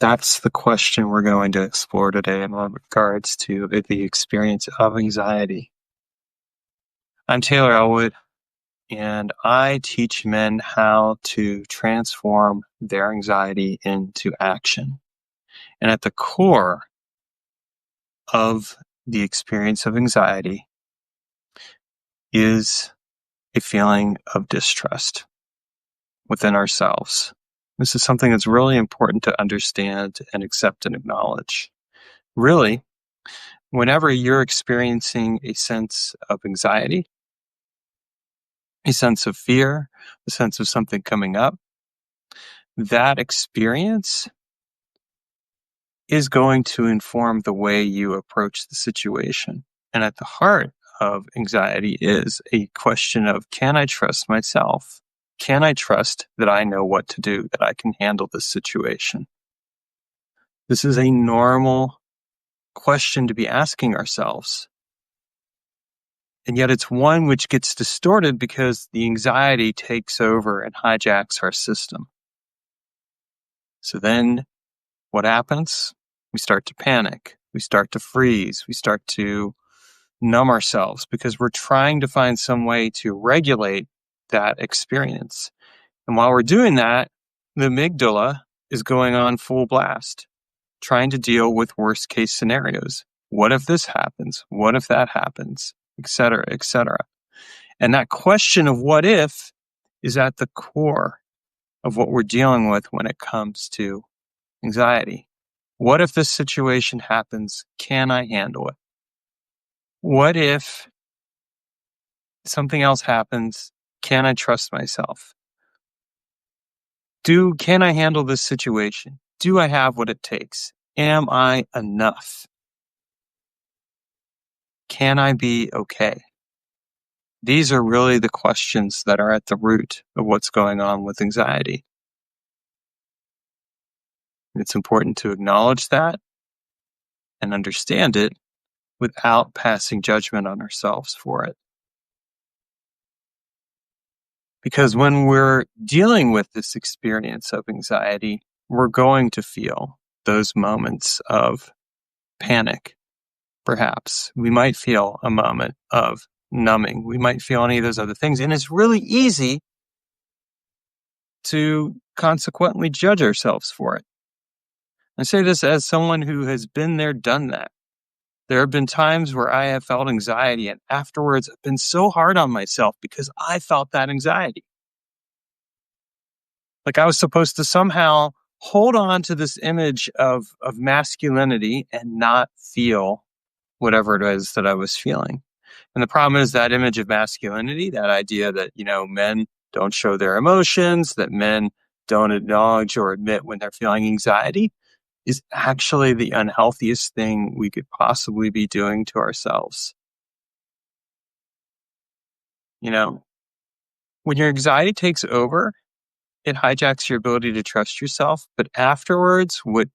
That's the question we're going to explore today in regards to the experience of anxiety. I'm Taylor Elwood, and I teach men how to transform their anxiety into action. And at the core of the experience of anxiety is a feeling of distrust within ourselves. This is something that's really important to understand and accept and acknowledge. Really, whenever you're experiencing a sense of anxiety, a sense of fear, a sense of something coming up, that experience is going to inform the way you approach the situation. And at the heart of anxiety is a question of, can I trust myself? Can I trust that I know what to do, that I can handle this situation? This is a normal question to be asking ourselves. And yet it's one which gets distorted because the anxiety takes over and hijacks our system. So then what happens? We start to panic. We start to freeze. We start to numb ourselves because we're trying to find some way to regulate that experience. And while we're doing that, the amygdala is going on full blast, trying to deal with worst case scenarios. What if this happens? What if that happens? Et cetera, et cetera. And that question of what if is at the core of what we're dealing with when it comes to anxiety. What if this situation happens? Can I handle it? What if something else happens? Can I trust myself? Can I handle this situation? Do I have what it takes? Am I enough? Can I be okay? These are really the questions that are at the root of what's going on with anxiety. It's important to acknowledge that and understand it without passing judgment on ourselves for it. Because when we're dealing with this experience of anxiety, we're going to feel those moments of panic, perhaps. We might feel a moment of numbing. We might feel any of those other things. And it's really easy to consequently judge ourselves for it. I say this as someone who has been there, done that. There have been times where I have felt anxiety, and afterwards I've been so hard on myself because I felt that anxiety. Like I was supposed to somehow hold on to this image of masculinity and not feel whatever it is that I was feeling. And the problem is that image of masculinity, that idea that, men don't show their emotions, that men don't acknowledge or admit when they're feeling anxiety, is actually the unhealthiest thing we could possibly be doing to ourselves. When your anxiety takes over, it hijacks your ability to trust yourself. But afterwards, what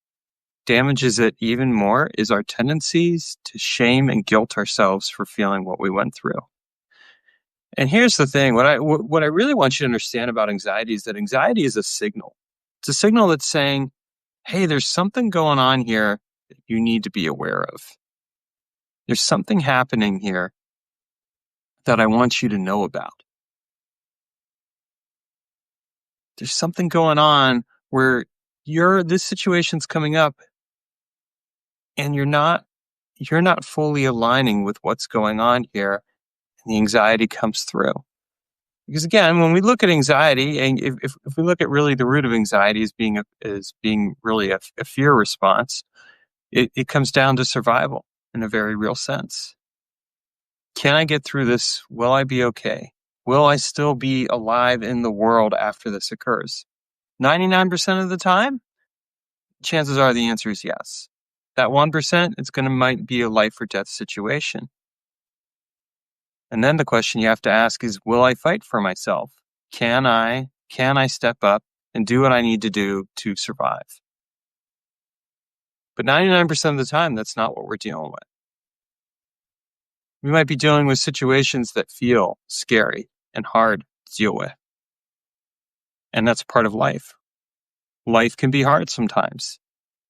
damages it even more is our tendencies to shame and guilt ourselves for feeling what we went through. And here's the thing, what I really want you to understand about anxiety is that anxiety is a signal. It's a signal that's saying, hey, there's something going on here that you need to be aware of. There's something happening here that I want you to know about. There's something going on where this situation's coming up and you're not fully aligning with what's going on here, and the anxiety comes through. Because again, when we look at anxiety, and if we look at really the root of anxiety as being really a fear response, it comes down to survival in a very real sense. Can I get through this? Will I be okay? Will I still be alive in the world after this occurs? 99% of the time, chances are the answer is yes. That 1%, might be a life or death situation. And then the question you have to ask is, will I fight for myself? Can I step up and do what I need to do to survive? But 99% of the time, that's not what we're dealing with. We might be dealing with situations that feel scary and hard to deal with. And that's part of life. Life can be hard sometimes.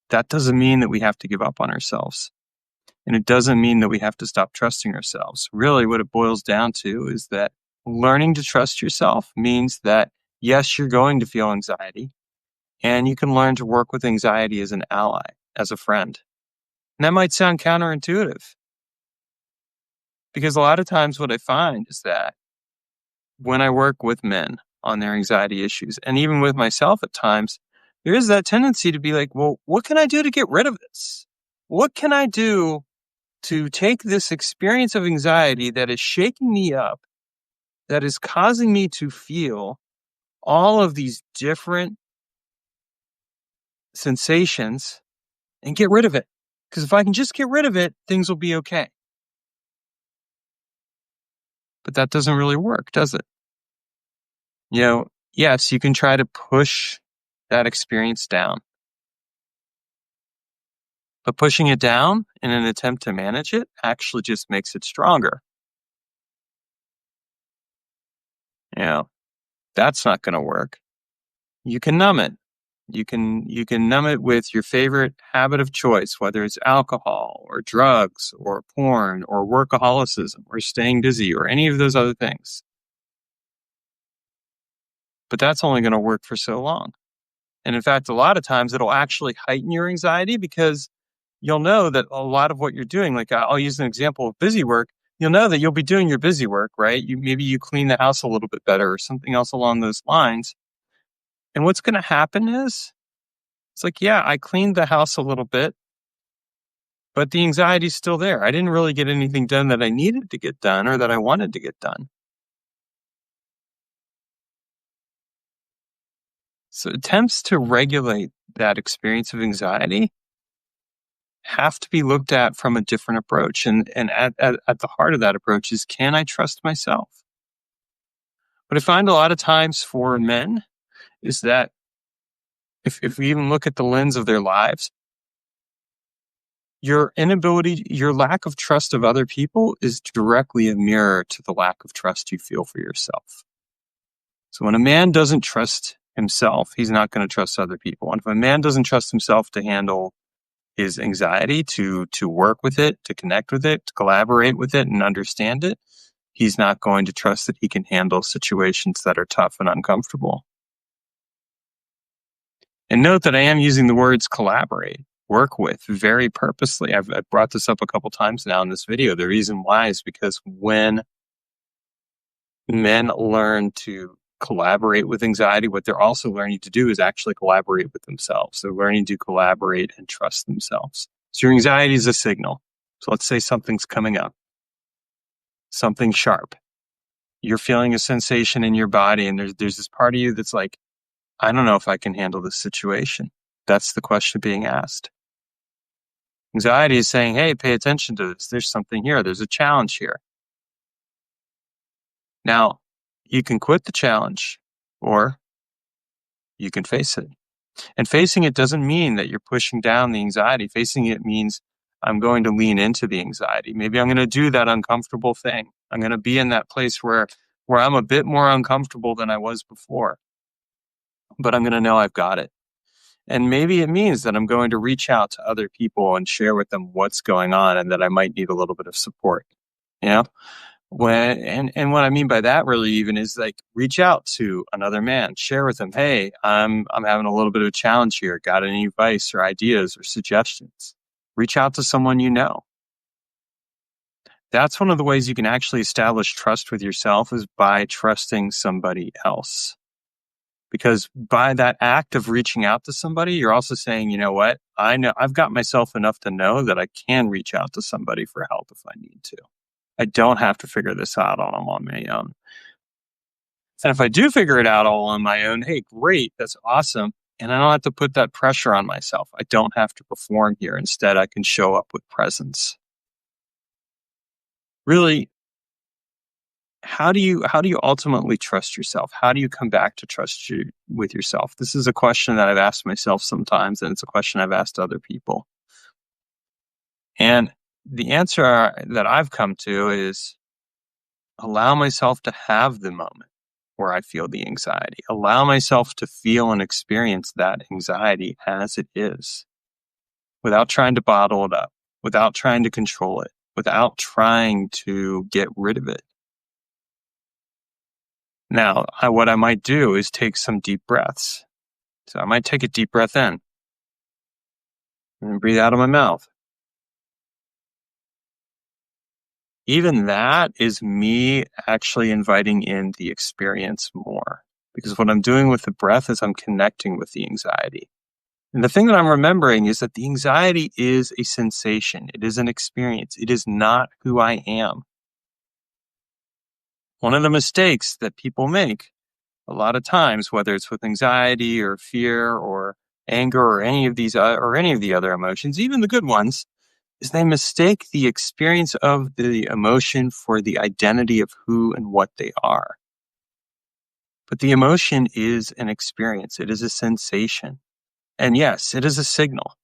that doesn't mean that we have to give up on ourselves. And it doesn't mean that we have to stop trusting ourselves. Really, what it boils down to is that learning to trust yourself means that, yes, you're going to feel anxiety, and you can learn to work with anxiety as an ally, as a friend. And that might sound counterintuitive, because a lot of times what I find is that when I work with men on their anxiety issues, and even with myself at times, there is that tendency to be like, well, what can I do to get rid of this? What can I do to take this experience of anxiety that is shaking me up, that is causing me to feel all of these different sensations, and get rid of it? Because if I can just get rid of it, things will be okay. But that doesn't really work, does it? Yes, you can try to push that experience down. But pushing it down in an attempt to manage it actually just makes it stronger. That's not going to work. You can numb it. You can numb it with your favorite habit of choice, whether it's alcohol or drugs or porn or workaholism or staying busy or any of those other things. But that's only going to work for so long. And in fact, a lot of times it'll actually heighten your anxiety, because you'll know that a lot of what you're doing, like I'll use an example of busy work, you'll know that you'll be doing your busy work, right? Maybe you clean the house a little bit better or something else along those lines. And what's going to happen is, it's like, yeah, I cleaned the house a little bit, but the anxiety's still there. I didn't really get anything done that I needed to get done or that I wanted to get done. So attempts to regulate that experience of anxiety have to be looked at from a different approach. And at the heart of that approach is, can I trust myself? What I find a lot of times for men is that if we even look at the lens of their lives, your lack of trust of other people is directly a mirror to the lack of trust you feel for yourself. So when a man doesn't trust himself, he's not going to trust other people. And if a man doesn't trust himself to handle his anxiety, to work with it, to connect with it, to collaborate with it and understand it, he's not going to trust that he can handle situations that are tough and uncomfortable. And note that I am using the words collaborate, work with, very purposely. I've brought this up a couple times now in this video. The reason why is because when men learn to collaborate with anxiety, what they're also learning to do is actually collaborate with themselves. They're learning to collaborate and trust themselves. So your anxiety is a signal. So let's say something's coming up, something sharp. You're feeling a sensation in your body, and there's this part of you that's like, I don't know if I can handle this situation. That's the question being asked. Anxiety is saying, hey, pay attention to this. There's something here. There's a challenge here. Now, you can quit the challenge, or you can face it. And facing it doesn't mean that you're pushing down the anxiety. Facing it means I'm going to lean into the anxiety. Maybe I'm going to do that uncomfortable thing. I'm going to be in that place where I'm a bit more uncomfortable than I was before. But I'm going to know I've got it. And maybe it means that I'm going to reach out to other people and share with them what's going on, and that I might need a little bit of support. And what I mean by that really even is like, reach out to another man, share with them, hey, I'm having a little bit of a challenge here. Got any advice or ideas or suggestions? Reach out to someone you know. That's one of the ways you can actually establish trust with yourself, is by trusting somebody else. Because by that act of reaching out to somebody, you're also saying, you know what? I know I've got myself enough to know that I can reach out to somebody for help if I need to. I don't have to figure this out on my own. And if I do figure it out all on my own, hey, great, that's awesome. And I don't have to put that pressure on myself. I don't have to perform here. Instead, I can show up with presence. Really, how do you ultimately trust yourself? How do you come back to trust you with yourself? This is a question that I've asked myself sometimes, and it's a question I've asked other people. And the answer that I've come to is, allow myself to have the moment where I feel the anxiety. Allow myself to feel and experience that anxiety as it is. without trying to bottle it up, without trying to control it, without trying to get rid of it. Now, what I might do is take some deep breaths. So I might take a deep breath in and breathe out of my mouth. Even that is me actually inviting in the experience more, because what I'm doing with the breath is I'm connecting with the anxiety. And the thing that I'm remembering is that the anxiety is a sensation. It is an experience. It is not who I am. One of the mistakes that people make a lot of times, whether it's with anxiety or fear or anger or any of these or any of the other emotions, even the good ones, is they mistake the experience of the emotion for the identity of who and what they are. But the emotion is an experience. It is a sensation. And yes, it is a signal.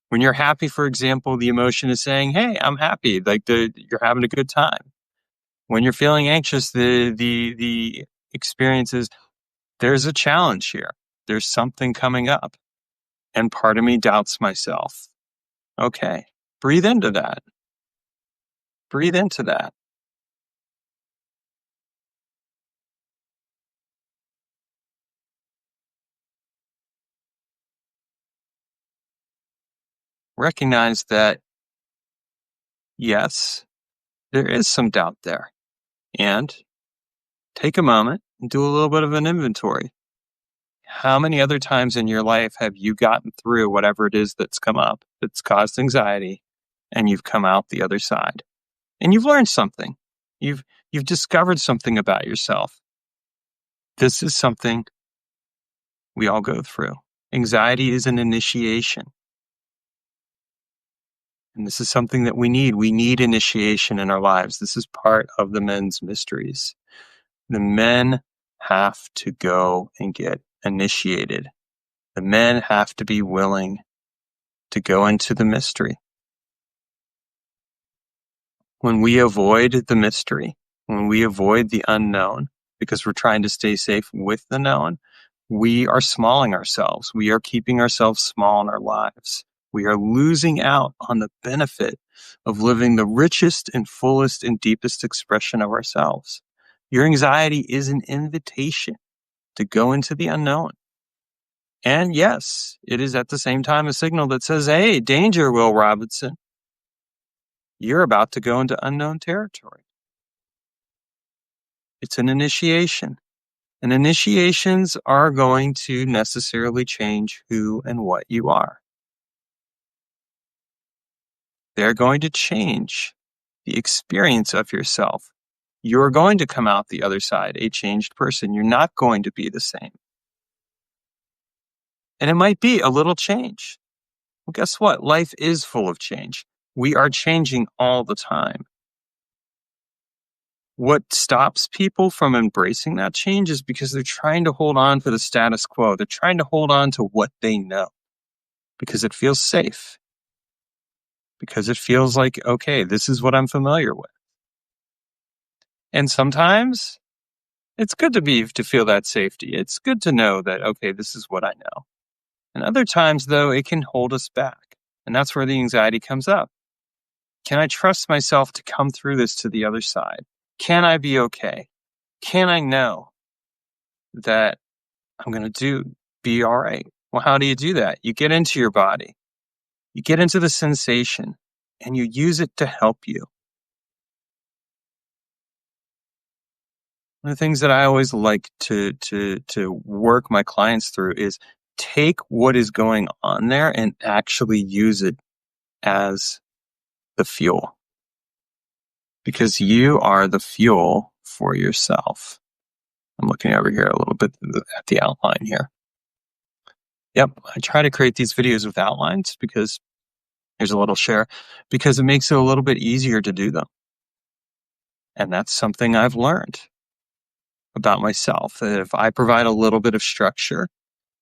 When you're happy, for example, the emotion is saying, hey, I'm happy, like you're having a good time. When you're feeling anxious, the experience is, there's a challenge here. There's something coming up. And part of me doubts myself. Okay, breathe into that. Breathe into that. Recognize that, yes, there is some doubt there. And take a moment and do a little bit of an inventory. How many other times in your life have you gotten through whatever it is that's come up, that's caused anxiety, and you've come out the other side? And you've learned something. You've discovered something about yourself. This is something we all go through. Anxiety is an initiation. And this is something that we need. We need initiation in our lives. This is part of the men's mysteries. The men have to go and get initiated. The men have to be willing to go into the mystery. When we avoid the mystery, when we avoid the unknown, because we're trying to stay safe with the known, we are smalling ourselves. We are keeping ourselves small in our lives. We are losing out on the benefit of living the richest and fullest and deepest expression of ourselves. Your anxiety is an invitation to go into the unknown. And yes, it is at the same time a signal that says, hey, danger, Will Robinson. You're about to go into unknown territory. It's an initiation. And initiations are going to necessarily change who and what you are. They're going to change the experience of yourself. You're going to come out the other side a changed person. You're not going to be the same. And it might be a little change. Well, guess what? Life is full of change. We are changing all the time. What stops people from embracing that change is because they're trying to hold on to the status quo. They're trying to hold on to what they know because it feels safe. Because it feels like, okay, this is what I'm familiar with. And sometimes it's good to feel that safety. It's good to know that, okay, this is what I know. And other times, though, it can hold us back. And that's where the anxiety comes up. Can I trust myself to come through this to the other side? Can I be okay? Can I know that I'm going to be all right? Well, how do you do that? You get into your body. You get into the sensation and you use it to help you. One of the things that I always like to work my clients through is take what is going on there and actually use it as the fuel. Because you are the fuel for yourself. I'm looking over here a little bit at the outline here. Yep, I try to create these videos with outlines because here's a little share, because it makes it a little bit easier to do them. And that's something I've learned about myself. That if I provide a little bit of structure,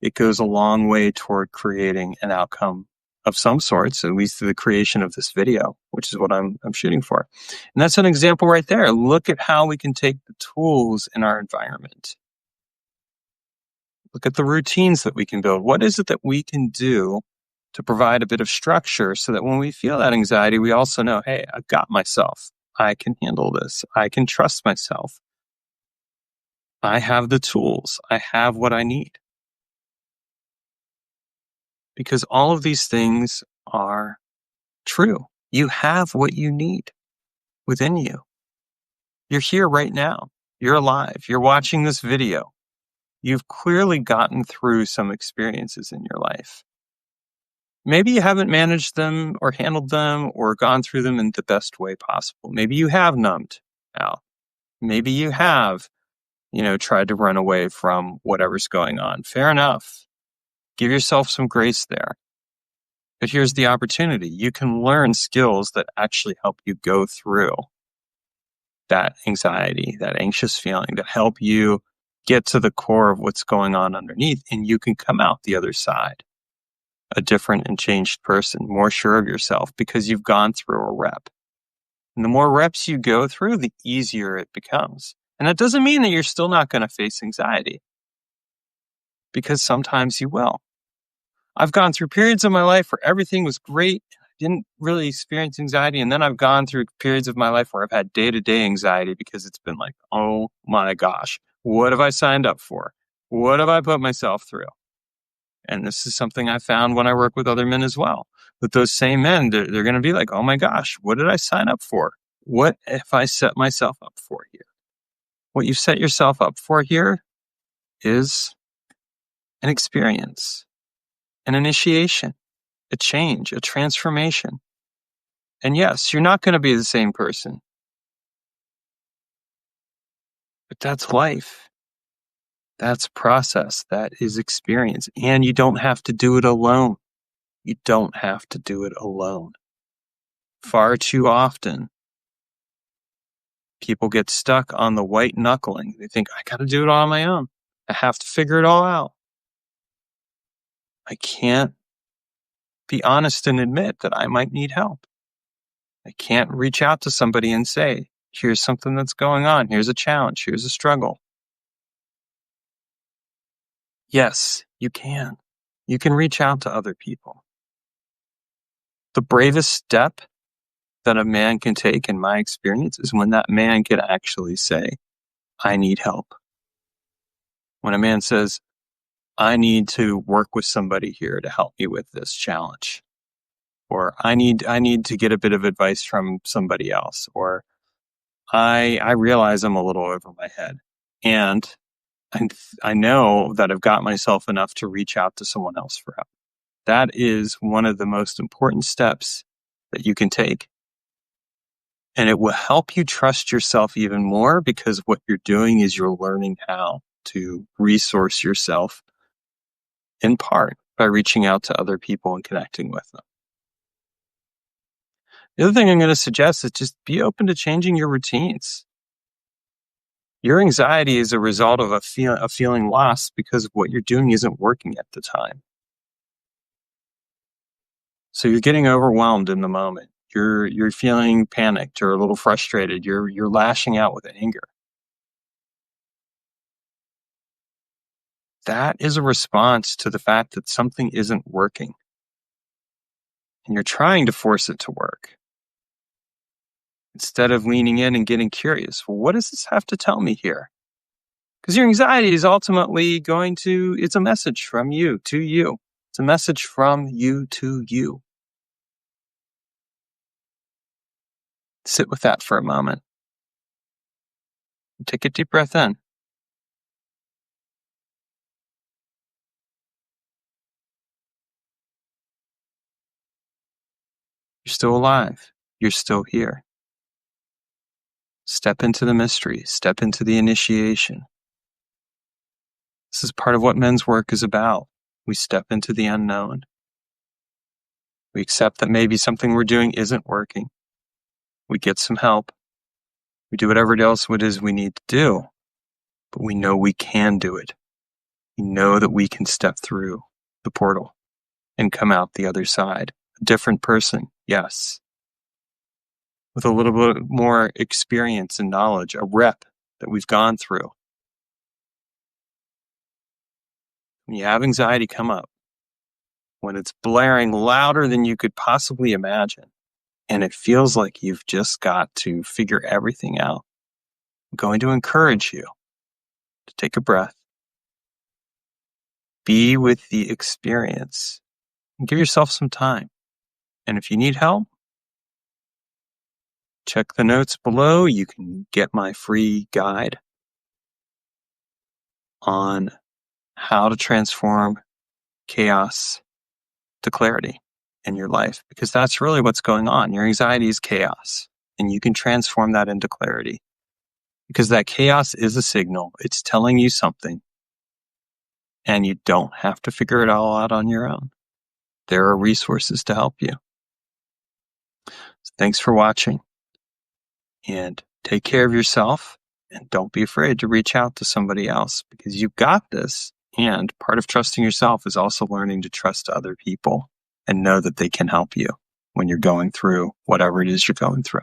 it goes a long way toward creating an outcome of some sorts, at least through the creation of this video, which is what I'm shooting for. And that's an example right there. Look at how we can take the tools in our environment. Look at the routines that we can build. What is it that we can do to provide a bit of structure so that when we feel that anxiety, we also know, hey, I've got myself. I can handle this. I can trust myself. I have the tools. I have what I need. Because all of these things are true. You have what you need within you. You're here right now. You're alive. You're watching this video. You've clearly gotten through some experiences in your life. Maybe you haven't managed them or handled them or gone through them in the best way possible. Maybe you have numbed out. Maybe you have, tried to run away from whatever's going on. Fair enough. Give yourself some grace there. But here's the opportunity. You can learn skills that actually help you go through that anxiety, that anxious feeling, that help you get to the core of what's going on underneath, and you can come out the other side a different and changed person, more sure of yourself because you've gone through a rep. And the more reps you go through, the easier it becomes. And that doesn't mean that you're still not going to face anxiety, because sometimes you will. I've gone through periods of my life where everything was great. I didn't really experience anxiety. And then I've gone through periods of my life where I've had day-to-day anxiety because it's been like, oh my gosh, what have I signed up for? What have I put myself through? And this is something I found when I work with other men as well. With those same men, they're going to be like, oh my gosh, what did I sign up for? What if I set myself up for here? What you set yourself up for here is an experience, an initiation, a change, a transformation. And yes, you're not going to be the same person. But that's life. That's process. That is experience. And you don't have to do it alone. You don't have to do it alone. Far too often, people get stuck on the white knuckling. They think, I got to do it all on my own. I have to figure it all out. I can't be honest and admit that I might need help. I can't reach out to somebody and say, here's something that's going on. Here's a challenge. Here's a struggle. Yes, you can. You can reach out to other people. The bravest step that a man can take, in my experience, is when that man can actually say, I need help. When a man says, I need to work with somebody here to help me with this challenge. Or I need to get a bit of advice from somebody else. Or I realize I'm a little over my head. And I know that I've got myself enough to reach out to someone else for help. That is one of the most important steps that you can take. And it will help you trust yourself even more, because what you're doing is you're learning how to resource yourself, in part by reaching out to other people and connecting with them. The other thing I'm going to suggest is just be open to changing your routines. Your anxiety is a result of a feeling lost because what you're doing isn't working at the time. So you're getting overwhelmed in the moment. You're feeling panicked or a little frustrated. You're lashing out with anger. That is a response to the fact that something isn't working. And you're trying to force it to work, instead of leaning in and getting curious. Well, what does this have to tell me here? Because your anxiety is ultimately it's a message from you to you. It's a message from you to you. Sit with that for a moment. Take a deep breath in. You're still alive. You're still here. Step into the mystery. Step into the initiation. This is part of what men's work is about. We step into the unknown. We accept that maybe something we're doing isn't working. We get some help. We do whatever else it is we need to do. But we know we can do it. We know that we can step through the portal and come out the other side. A different person, yes. With a little bit more experience and knowledge, a rep that we've gone through. When you have anxiety come up, when it's blaring louder than you could possibly imagine, and it feels like you've just got to figure everything out, I'm going to encourage you to take a breath, be with the experience, and give yourself some time. And if you need help, check the notes below. You can get my free guide on how to transform chaos to clarity in your life, because that's really what's going on. Your anxiety is chaos, and you can transform that into clarity, because that chaos is a signal. It's telling you something, and you don't have to figure it all out on your own. There are resources to help you. So thanks for watching, and take care of yourself, and don't be afraid to reach out to somebody else, because you've got this. And part of trusting yourself is also learning to trust other people and know that they can help you when you're going through whatever it is you're going through.